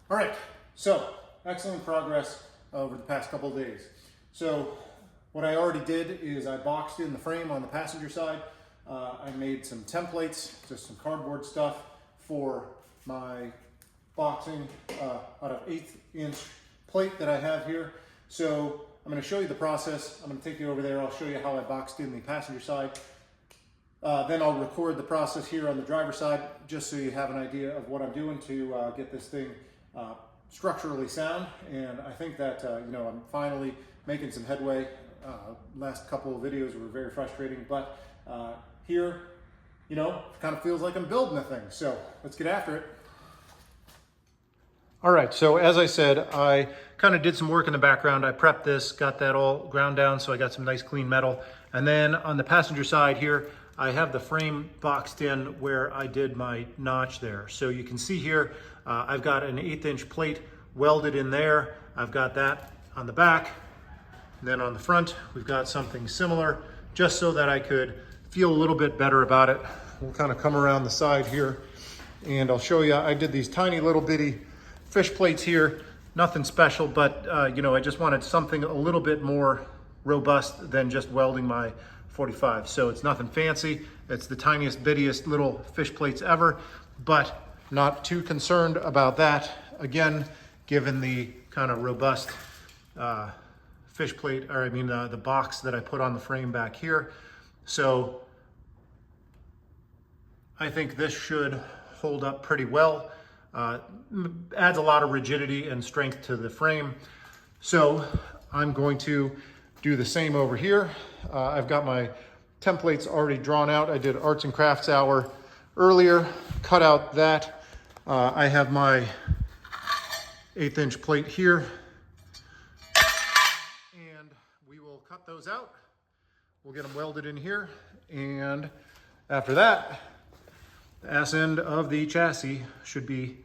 All right, so excellent progress over the past couple of days. So what I already did is I boxed in the frame on the passenger side. I made some templates, just some cardboard stuff for my boxing out of 1/8" plate that I have here. So I'm going to show you the process. I'm going to take you over there. I'll show you how I boxed in the passenger side. Then I'll record the process here on the driver's side, just so you have an idea of what I'm doing to get this thing structurally sound. And I think that I'm finally making some headway. Last couple of videos were very frustrating, but here, it kind of feels like I'm building a thing. So let's get after it. All right, so as I said, I kind of did some work in the background. I prepped this, got that all ground down, so I got some nice clean metal. And then on the passenger side here, I have the frame boxed in where I did my notch there. So you can see here, I've got an 1/8" plate welded in there. I've got that on the back. And then on the front, we've got something similar, just so that I could feel a little bit better about it. We'll kind of come around the side here, and I'll show you. I did these tiny little bitty fish plates here, nothing special, but I just wanted something a little bit more robust than just welding my 45. So it's nothing fancy. It's the tiniest, bittiest little fish plates ever, but not too concerned about that. Again, given the kind of robust fish plate, or the box that I put on the frame back here. So I think this should hold up pretty well. Adds a lot of rigidity and strength to the frame. So I'm going to do the same over here. I've got my templates already drawn out. I did Arts and Crafts Hour earlier, cut out that. I have my 1/8" plate here, and we will cut those out. We'll get them welded in here, and after that, the ass end of the chassis should be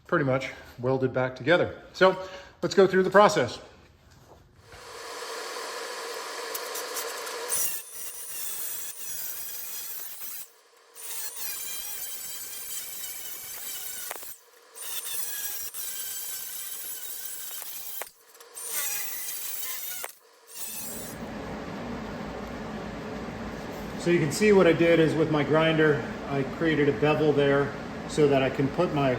pretty much welded back together. So let's go through the process. So you can see what I did is with my grinder, I created a bevel there so that I can put my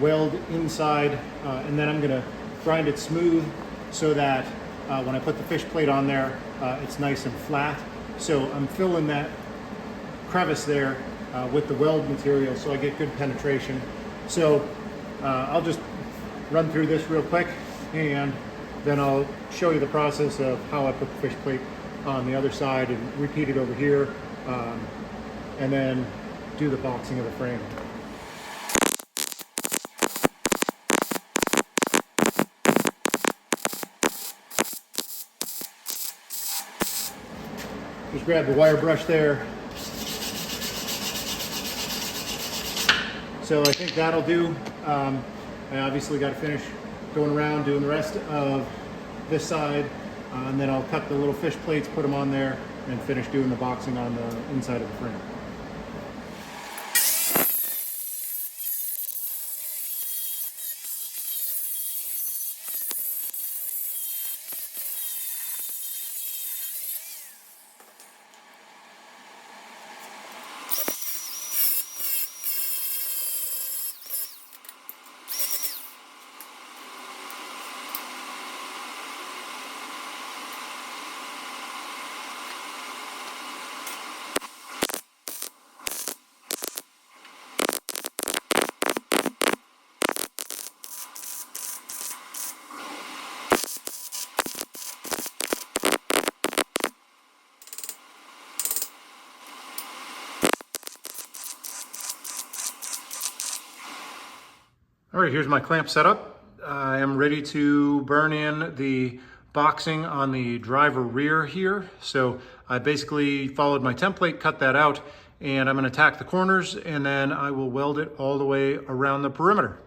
weld inside, and then I'm gonna grind it smooth so that when I put the fish plate on there, it's nice and flat. So I'm filling that crevice there with the weld material so I get good penetration. So I'll just run through this real quick, and then I'll show you the process of how I put the fish plate on the other side and repeat it over here, and then do the boxing of the frame. Just grab the wire brush there. So I think that'll do. I obviously got to finish going around doing the rest of this side, and then I'll cut the little fish plates, put them on there, and finish doing the boxing on the inside of the frame. All right, here's my clamp setup. I am ready to burn in the boxing on the driver rear here. So I basically followed my template, cut that out, and I'm gonna tack the corners, and then I will weld it all the way around the perimeter.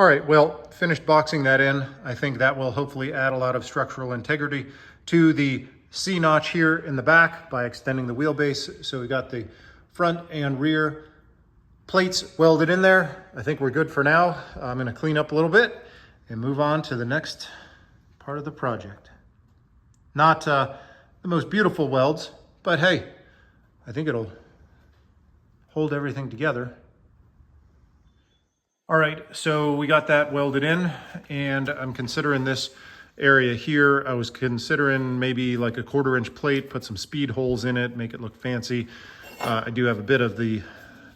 All right, well, finished boxing that in. I think that will hopefully add a lot of structural integrity to the C-notch here in the back by extending the wheelbase. So we got the front and rear plates welded in there. I think we're good for now. I'm gonna clean up a little bit and move on to the next part of the project. Not the most beautiful welds, but hey, I think it'll hold everything together. All right, so we got that welded in, and I'm considering this area here. I was considering maybe like a 1/4-inch plate, put some speed holes in it, make it look fancy. I do have a bit of the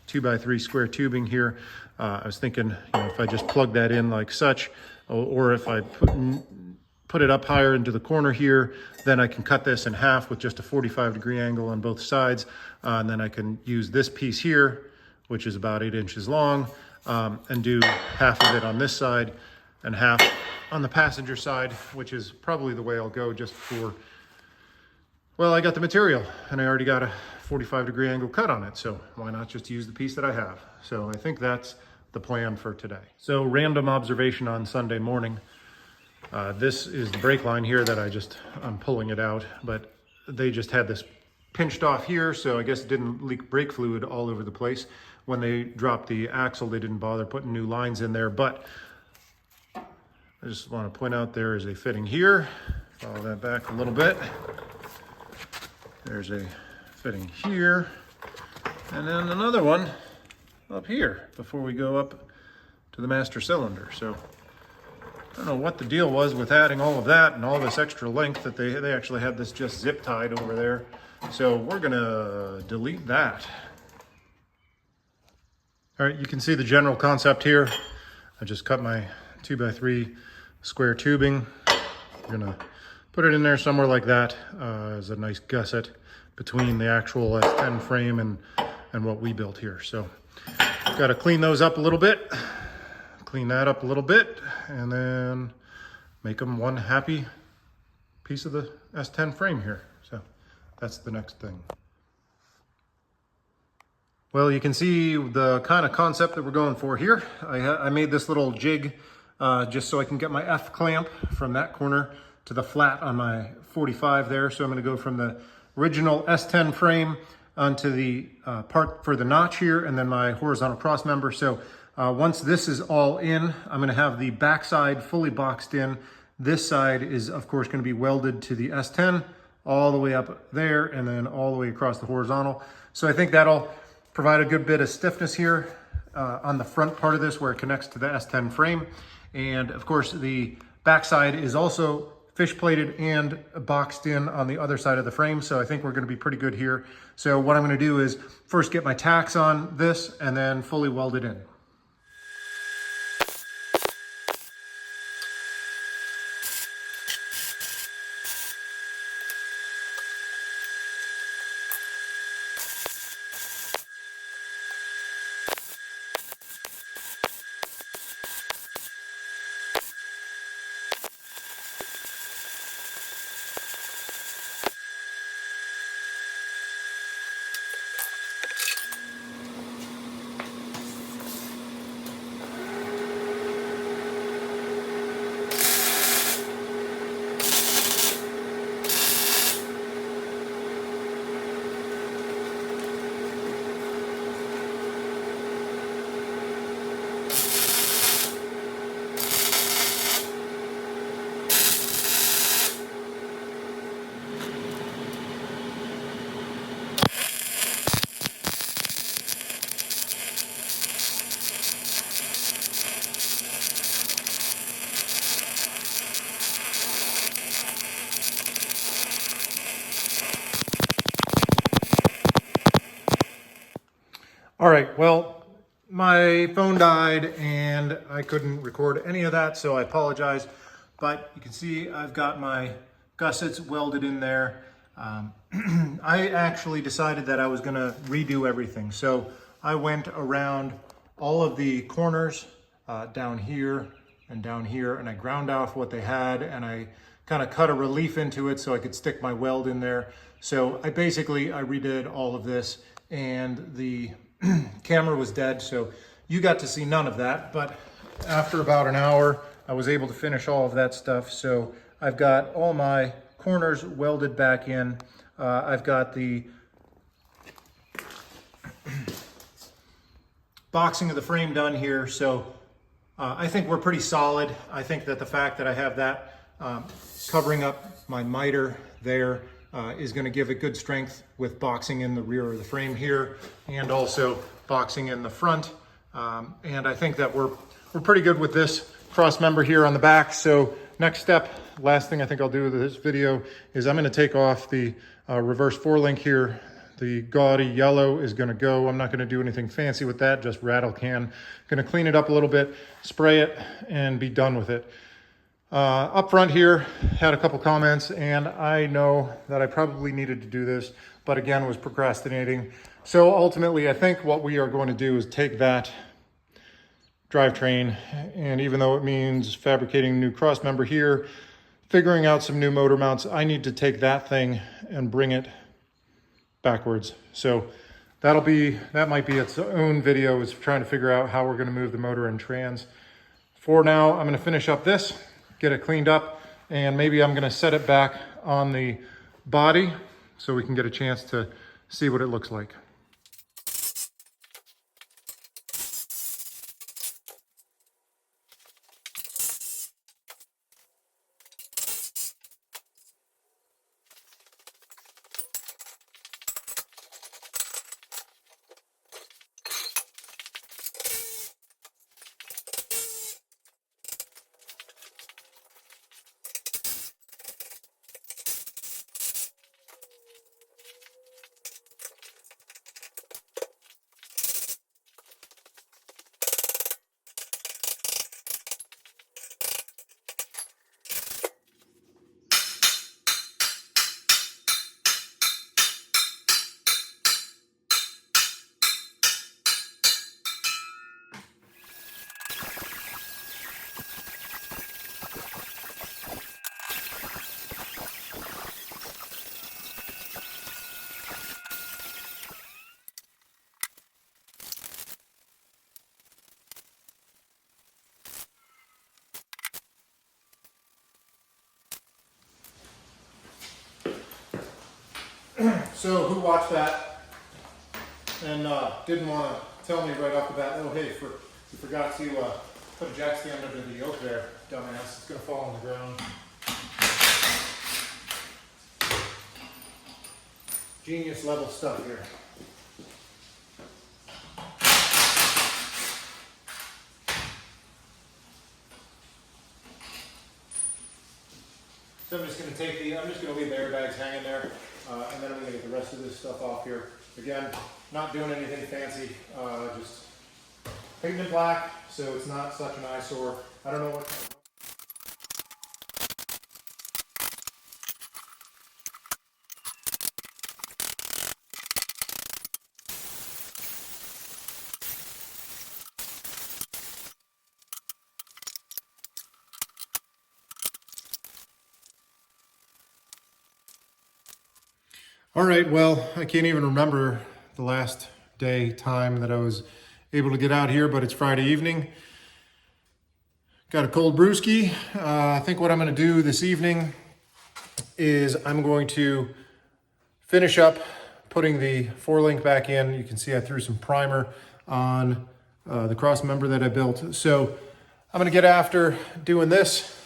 2x3 square tubing here. I was thinking, if I just plug that in like such, or if I put it up higher into the corner here, then I can cut this in half with just a 45-degree angle on both sides. And then I can use this piece here, which is about 8 inches long, and do half of it on this side and half on the passenger side, which is probably the way I'll go just for, well, I got the material and I already got a 45-degree angle cut on it. So why not just use the piece that I have? So I think that's the plan for today. So random observation on Sunday morning. This is the brake line here that I'm pulling it out, but they just had this pinched off here. So I guess it didn't leak brake fluid all over the place. When they dropped the axle, they didn't bother putting new lines in there, but I just want to point out there is a fitting here. Follow that back a little bit. There's a fitting here, and then another one up here before we go up to the master cylinder. So I don't know what the deal was with adding all of that and all this extra length that they actually had this just zip tied over there. So we're gonna delete that. All right, you can see the general concept here. I just cut my 2x3 square tubing. I'm gonna put it in there somewhere like that as a nice gusset between the actual S10 frame and what we built here. So got to clean those up a little bit, clean that up a little bit, and then make them one happy piece of the S10 frame here. So that's the next thing. Well, you can see the kind of concept that we're going for here. I made this little jig just so I can get my F clamp from that corner to the flat on my 45 there. So I'm going to go from the original S10 frame onto the part for the notch here, and then my horizontal cross member. So once this is all in, I'm going to have the backside fully boxed in. This side is, of course, going to be welded to the S10 all the way up there and then all the way across the horizontal. So I think that'll provide a good bit of stiffness here on the front part of this where it connects to the S10 frame. And of course, the backside is also fish plated and boxed in on the other side of the frame. So I think we're gonna be pretty good here. So what I'm gonna do is first get my tacks on this and then fully weld it in. All right, well, my phone died and I couldn't record any of that, so I apologize. But you can see I've got my gussets welded in there. I actually decided that I was gonna redo everything. So I went around all of the corners down here, and I ground off what they had, and I kind of cut a relief into it so I could stick my weld in there. So I redid all of this, and the camera was dead, so you got to see none of that. But after about an hour, I was able to finish all of that stuff. So I've got all my corners welded back in. I've got the boxing of the frame done here. So I think we're pretty solid. I think that the fact that I have that covering up my miter there is going to give it good strength with boxing in the rear of the frame here and also boxing in the front. And I think that we're pretty good with this cross member here on the back. So next step, last thing I think I'll do with this video is I'm going to take off the reverse four-link here. The gaudy yellow is going to go. I'm not going to do anything fancy with that, just rattle can. Going to clean it up a little bit, spray it, and be done with it. Up front here, had a couple comments, and I know that I probably needed to do this, but again, was procrastinating. So ultimately, I think what we are going to do is take that drivetrain, and even though it means fabricating a new cross member here, figuring out some new motor mounts, I need to take that thing and bring it backwards. So that might be its own video, is trying to figure out how we're going to move the motor and trans. For now, I'm going to finish up this, get it cleaned up, and maybe I'm going to set it back on the body so we can get a chance to see what it looks like. So who watched that and didn't want to tell me right off the bat, oh hey, you forgot to put a jack stand under the yoke there, dumbass, it's going to fall on the ground. Genius level stuff here. So I'm just going to leave the airbags hanging there, and then I'm going to get the rest of this stuff off here. Again, not doing anything fancy, just painting it black so it's not such an eyesore. I don't know what kind of... All right, well, I can't even remember the last time that I was able to get out here, but it's Friday evening. Got a cold brewski. I think what I'm going to do this evening is I'm going to finish up putting the four-link back in. You can see I threw some primer on the cross member that I built. So I'm going to get after doing this.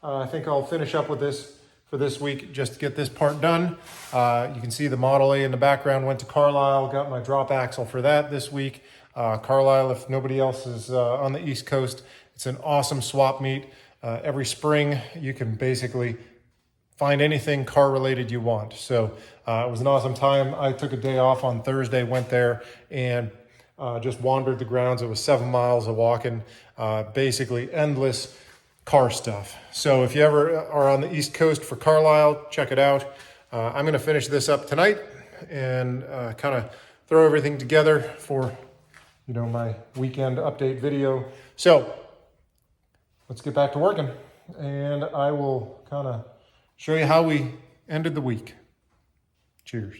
I think I'll finish up with this for this week, just to get this part done. You can see the Model A in the background went to Carlisle, got my drop axle for that this week. Carlisle, if nobody else is on the East Coast, it's an awesome swap meet. Every spring, you can basically find anything car related you want. So it was an awesome time. I took a day off on Thursday, went there and just wandered the grounds. It was 7 miles of walking, basically endless car stuff. So if you ever are on the East Coast for Carlisle, check it out. I'm going to finish this up tonight and kind of throw everything together for, you know, my weekend update video. So let's get back to working, and I will kind of show you how we ended the week. Cheers.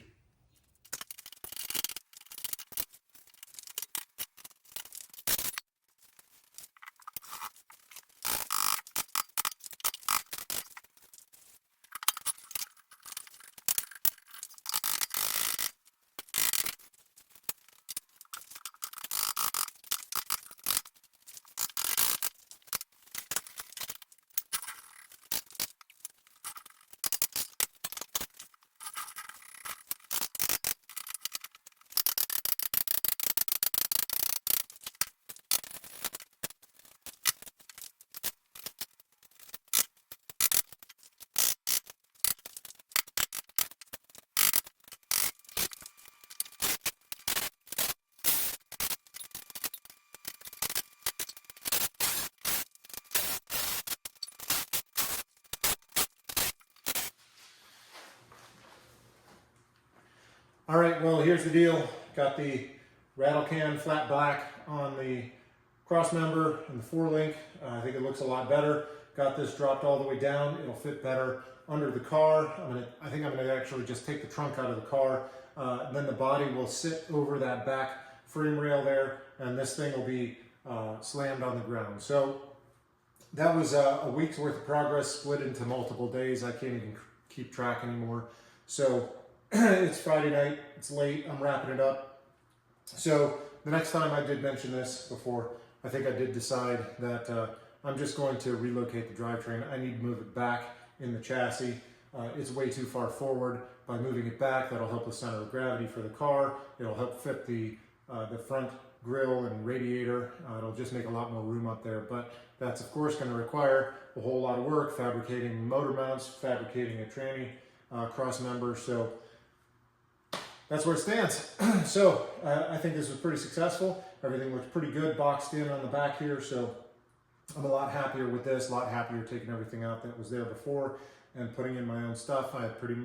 All right, well, here's the deal. Got the rattle can flat black on the cross member and the four-link. I think it looks a lot better. Got this dropped all the way down. It'll fit better under the car. I think I'm gonna actually just take the trunk out of the car. Then the body will sit over that back frame rail there, and this thing will be slammed on the ground. So that was a week's worth of progress split into multiple days. I can't even keep track anymore. So it's Friday night, it's late, I'm wrapping it up. So the next time, I did mention this before, I think I did decide that I'm just going to relocate the drivetrain. I need to move it back in the chassis. It's way too far forward. By moving it back, that'll help the center of gravity for the car. It'll help fit the front grille and radiator. It'll just make a lot more room up there, but that's of course going to require a whole lot of work, fabricating motor mounts, fabricating a tranny cross member. So that's where it stands. So I think this was pretty successful. Everything looks pretty good boxed in on the back here. So I'm a lot happier with this, a lot happier taking everything out that was there before and putting in my own stuff. I have pretty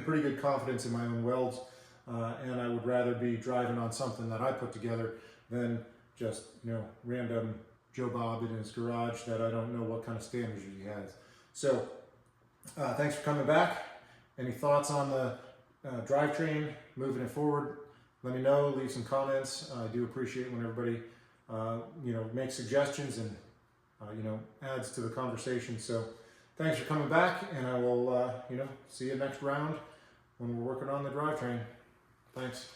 good confidence in my own welds, and I would rather be driving on something that I put together than just, you know, random Joe Bob in his garage that I don't know what kind of standards he has. So thanks for coming back. Any thoughts on the drivetrain, moving it forward? Let me know, leave some comments. I do appreciate when everybody you know, makes suggestions and you know, adds to the conversation. So thanks for coming back, and I will you know, see you next round when we're working on the drivetrain. Thanks.